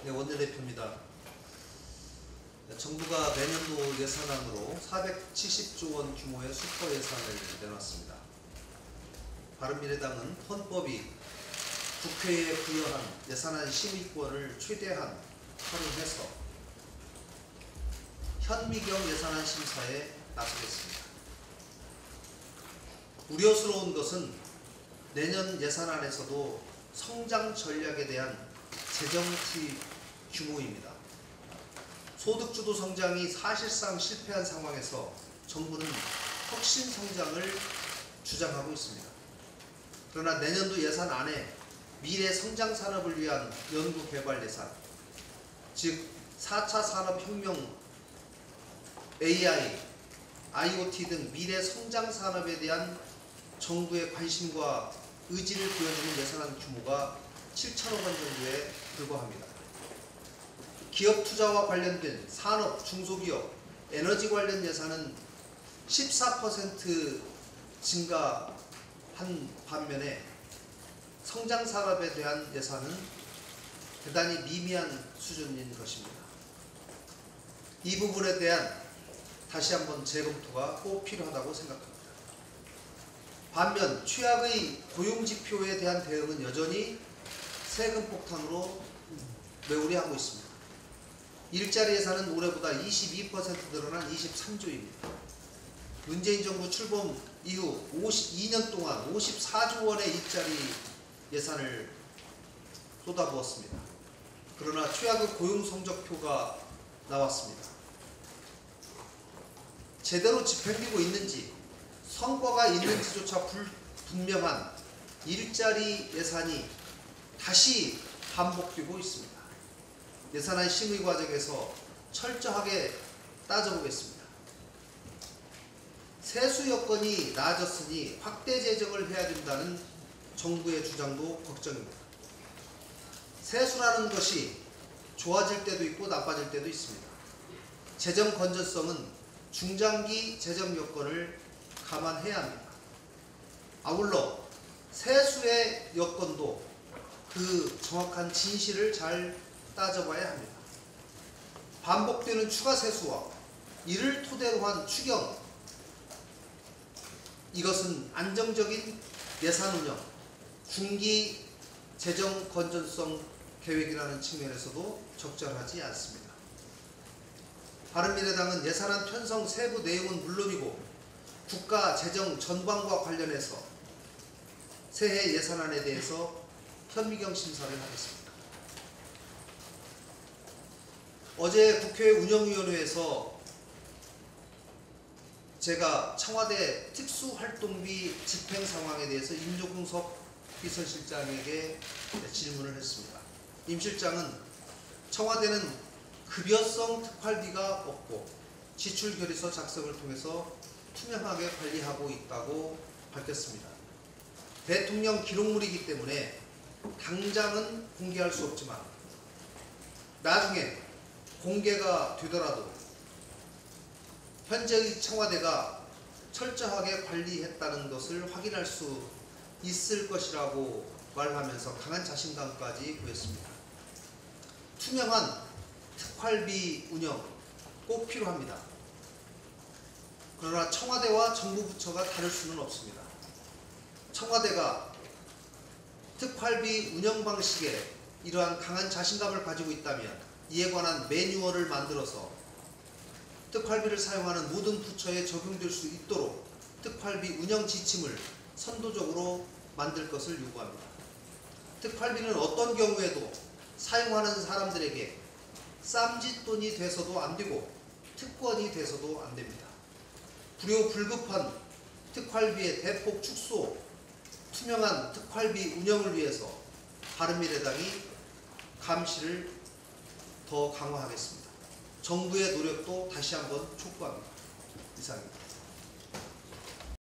네, 원내대표입니다. 정부가 내년도 예산안으로 470조 원 규모의 슈퍼 예산을 내놨습니다. 바른미래당은 헌법이 국회에 부여한 예산안 심의권을 최대한 활용해서 현미경 예산안 심사에 나서겠습니다. 우려스러운 것은 내년 예산안에서도 성장 전략에 대한 재정 투입 규모입니다. 소득주도 성장이 사실상 실패한 상황에서 정부는 혁신 성장을 주장하고 있습니다. 그러나 내년도 예산안에 미래 성장 산업을 위한 연구개발 예산, 즉 4차 산업혁명, AI, IoT 등 미래 성장 산업에 대한 정부의 관심과 의지를 보여주는 예산안 규모가 7천억 원 정도에 불과합니다. 기업 투자와 관련된 산업, 중소기업, 에너지 관련 예산은 14% 증가한 반면에 성장 산업에 대한 예산은 대단히 미미한 수준인 것입니다. 이 부분에 대한 다시 한번 재검토가 꼭 필요하다고 생각합니다. 반면 최악의 고용지표에 대한 대응은 여전히 세금 폭탄으로 메우려 하고 있습니다. 일자리 예산은 올해보다 22% 늘어난 23조입니다. 문재인 정부 출범 이후 2년 동안 54조 원의 일자리 예산을 쏟아부었습니다. 그러나 최악의 고용 성적표가 나왔습니다. 제대로 집행되고 있는지 성과가 있는지조차 불분명한 일자리 예산이 다시 반복되고 있습니다. 예산안 심의 과정에서 철저하게 따져보겠습니다. 세수 여건이 나아졌으니 확대 재정을 해야 된다는 정부의 주장도 걱정입니다. 세수라는 것이 좋아질 때도 있고 나빠질 때도 있습니다. 재정 건전성은 중장기 재정 여건을 감안해야 합니다. 아울러 세수의 여건도 그 정확한 진실을 잘 따져봐야 합니다. 반복되는 추가 세수와 이를 토대로 한 추경, 이것은 안정적인 예산 운영, 중기 재정 건전성 계획이라는 측면에서도 적절하지 않습니다. 바른미래당은 예산안 편성 세부 내용은 물론이고 국가 재정 전반과 관련해서 새해 예산안에 대해서 현미경 심사를 하겠습니다. 어제 국회 운영위원회에서 제가 청와대 특수활동비 집행 상황에 대해서 임종석 비서실장에게 질문을 했습니다. 임 실장은 청와대는 급여성 특활비가 없고 지출결의서 작성을 통해서 투명하게 관리하고 있다고 밝혔습니다. 대통령 기록물이기 때문에 당장은 공개할 수 없지만 나중에 공개가 되더라도 현재의 청와대가 철저하게 관리했다는 것을 확인할 수 있을 것이라고 말하면서 강한 자신감까지 보였습니다. 투명한 특활비 운영 꼭 필요합니다. 그러나 청와대와 정부 부처가 다를 수는 없습니다. 청와대가 특활비 운영 방식에 이러한 강한 자신감을 가지고 있다면 이에 관한 매뉴얼을 만들어서 특활비를 사용하는 모든 부처에 적용될 수 있도록 특활비 운영 지침을 선도적으로 만들 것을 요구합니다. 특활비는 어떤 경우에도 사용하는 사람들에게 쌈짓돈이 돼서도 안 되고 특권이 돼서도 안 됩니다. 불효불급한 특활비의 대폭 축소, 투명한 특활비 운영을 위해서 바른미래당이 감시를 더 강화하겠습니다. 정부의 노력도 다시 한번 촉구합니다. 이상입니다.